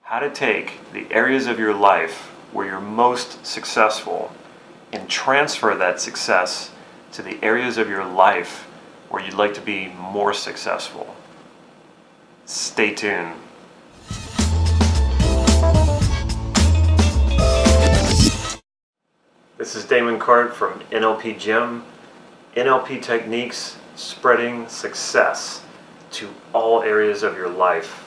How to take the areas of your life where you're most successful and transfer that success to the areas of your life where you'd like to be more successful. Stay tuned. This is Damon Cart from NLP Gym, NLP Techniques, spreading success to all areas of your life.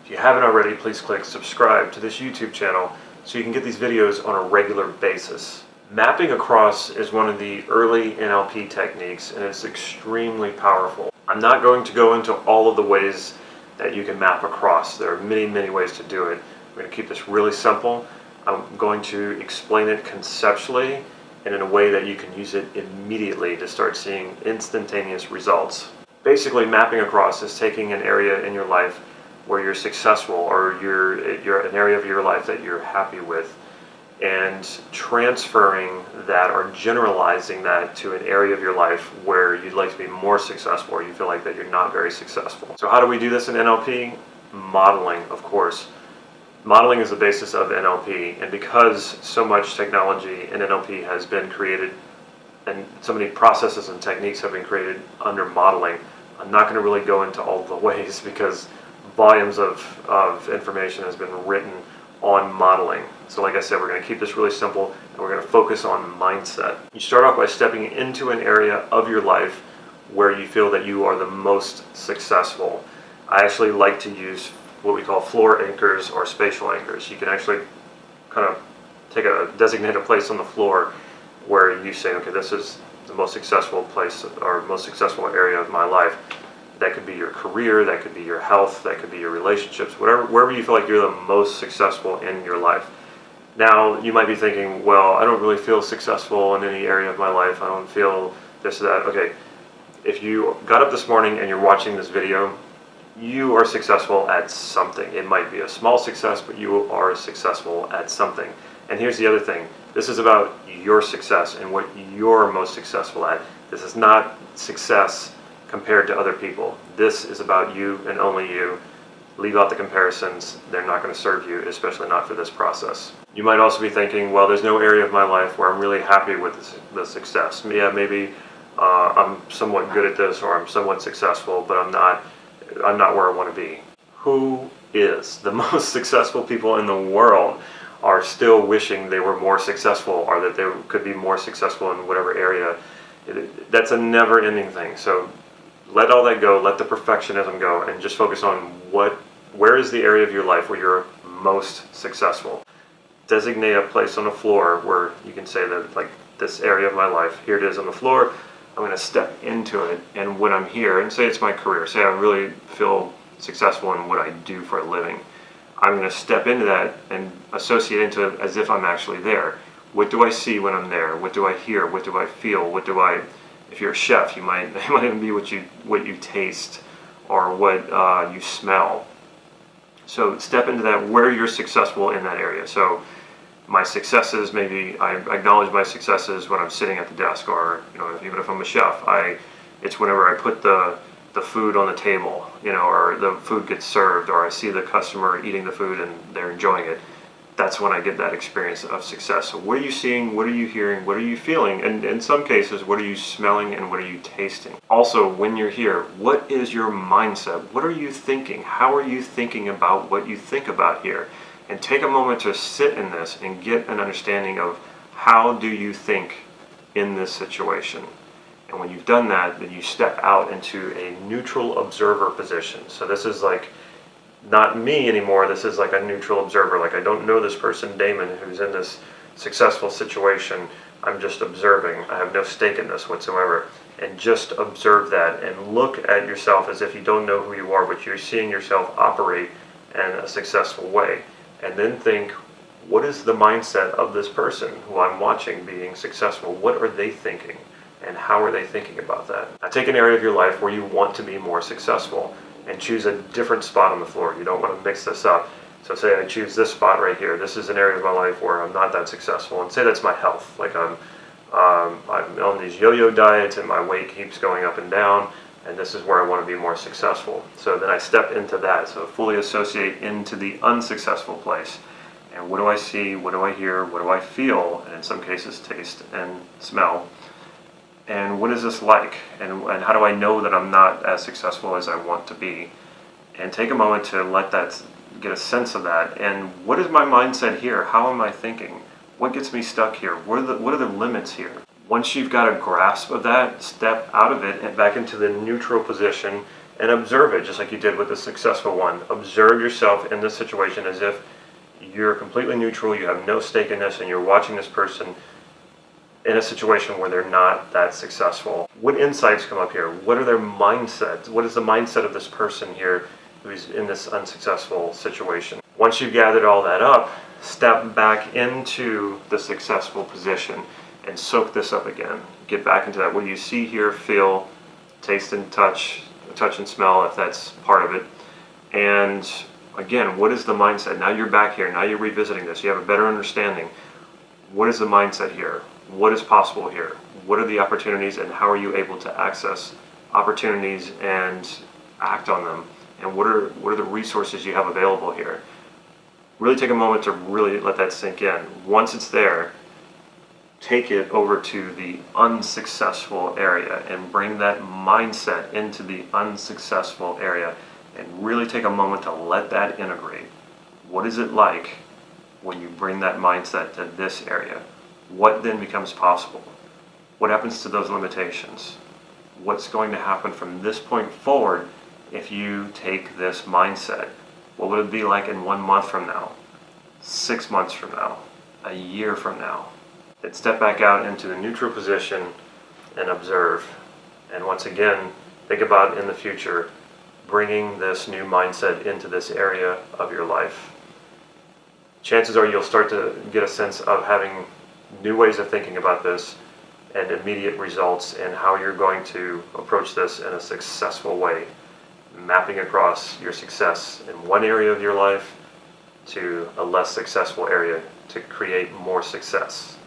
If you haven't already, please click subscribe to this YouTube channel so you can get these videos on a regular basis. Mapping across is one of the early NLP techniques, and it's extremely powerful. I'm not going to go into all of the ways that you can map across. There are many, many ways to do it. I'm going to keep this really simple. I'm going to explain it conceptually and in a way that you can use it immediately to start seeing instantaneous results. Basically, mapping across is taking an area in your life where you're successful, or you're an area of your life that you're happy with, and transferring that or generalizing that to an area of your life where you'd like to be more successful, or you feel like that you're not very successful. So how do we do this in NLP? Modeling, of course. Modeling is the basis of NLP, and because so much technology in NLP has been created and so many processes and techniques have been created under modeling, I'm not going to really go into all the ways because volumes of information has been written on modeling. So like I said, we're going to keep this really simple, and we're going to focus on mindset. You start off by stepping into an area of your life where you feel that you are the most successful. I actually like to use what we call floor anchors or spatial anchors. You can actually kind of take a designated place on the floor where you say, okay, this is the most successful place or most successful area of my life. That could be your career, that could be your health, that could be your relationships, wherever you feel like you're the most successful in your life. Now, you might be thinking, well, I don't really feel successful in any area of my life. I don't feel this or that. Okay, if you got up this morning and you're watching this video, you are successful at something. It might be a small success, but you are successful at something. And here's the other thing. This is about your success and what you're most successful at. This is not success compared to other people. This is about you and only you. Leave out the comparisons. They're not going to serve you, especially not for this process. You might also be thinking, well, there's no area of my life where I'm really happy with the success. Yeah, maybe I'm somewhat good at this, or I'm somewhat successful, but I'm not where I want to be. Who is? The most successful people in the world are still wishing they were more successful, or that they could be more successful in whatever area. That's a never-ending thing. So let all that go, let the perfectionism go, and just focus on where is the area of your life where you're most successful. Designate a place on the floor where you can say that, like, this area of my life, here it is on the floor, I'm going to step into it, and when I'm here, and say it's my career, say I really feel successful in what I do for a living, I'm going to step into that and associate into it as if I'm actually there. What do I see when I'm there? What do I hear? What do I feel? If you're a chef, it might even be what you taste or what you smell. So step into that where you're successful in that area. So my successes, maybe I acknowledge my successes when I'm sitting at the desk, or even if I'm a chef, it's whenever I put the food on the table, or the food gets served, or I see the customer eating the food and they're enjoying it. That's when I get that experience of success. So what are you seeing? What are you hearing? What are you feeling? And in some cases, what are you smelling and what are you tasting? Also, when you're here, what is your mindset? What are you thinking? How are you thinking about what you think about here? And take a moment to sit in this and get an understanding of how do you think in this situation. And when you've done that, then you step out into a neutral observer position. So this is like not me anymore. This is like a neutral observer. Like, I don't know this person, Damon, who's in this successful situation. I'm just observing. I have no stake in this whatsoever. And just observe that and look at yourself as if you don't know who you are, but you're seeing yourself operate in a successful way. And then think, what is the mindset of this person who I'm watching being successful? What are they thinking? And how are they thinking about that? Now take an area of your life where you want to be more successful and choose a different spot on the floor. You don't want to mix this up. So say I choose this spot right here. This is an area of my life where I'm not that successful. And say that's my health. Like I'm on these yo-yo diets and my weight keeps going up and down. and this is where I want to be more successful. So then I step into that. So fully associate into the unsuccessful place. And what do I see? What do I hear? What do I feel? And in some cases, taste and smell. And what is this like? And how do I know that I'm not as successful as I want to be? And take a moment to let that, get a sense of that. And what is my mindset here? How am I thinking? What gets me stuck here? What are the limits here? Once you've got a grasp of that, step out of it and back into the neutral position and observe it, just like you did with the successful one. Observe yourself in this situation as if you're completely neutral, you have no stake in this, and you're watching this person in a situation where they're not that successful. What insights come up here? What are their mindsets? What is the mindset of this person here who's in this unsuccessful situation? Once you've gathered all that up, step back into the successful position and soak this up again. Get back into that. What you see, hear, feel, taste and touch and smell, if that's part of it. And again, what is the mindset? Now you're back here. Now you're revisiting this. You have a better understanding. What is the mindset here? What is possible here? What are the opportunities, and how are you able to access opportunities and act on them? And what are the resources you have available here? Really take a moment to really let that sink in. Once it's there, take it over to the unsuccessful area and bring that mindset into the unsuccessful area, and really take a moment to let that integrate. What is it like when you bring that mindset to this area? What then becomes possible? What happens to those limitations? What's going to happen from this point forward if you take this mindset? What would it be like in 1 month from now, 6 months from now, a year from now? Then step back out into the neutral position and observe. And once again, think about in the future, bringing this new mindset into this area of your life. Chances are you'll start to get a sense of having new ways of thinking about this and immediate results, and how you're going to approach this in a successful way, mapping across your success in one area of your life to a less successful area to create more success.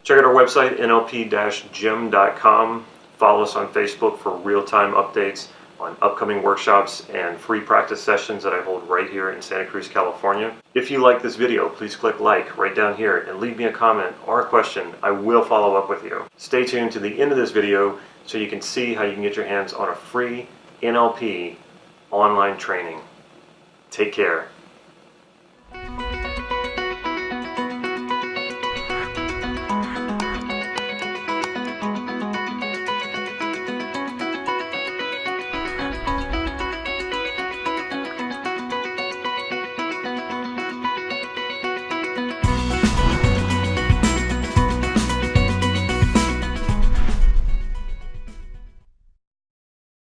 Check out our website, nlp-gym.com. Follow us on Facebook for real-time updates on upcoming workshops and free practice sessions that I hold right here in Santa Cruz, California. If you like this video, please click like right down here and leave me a comment or a question. I will follow up with you. Stay tuned to the end of this video so you can see how you can get your hands on a free NLP online training. Take care.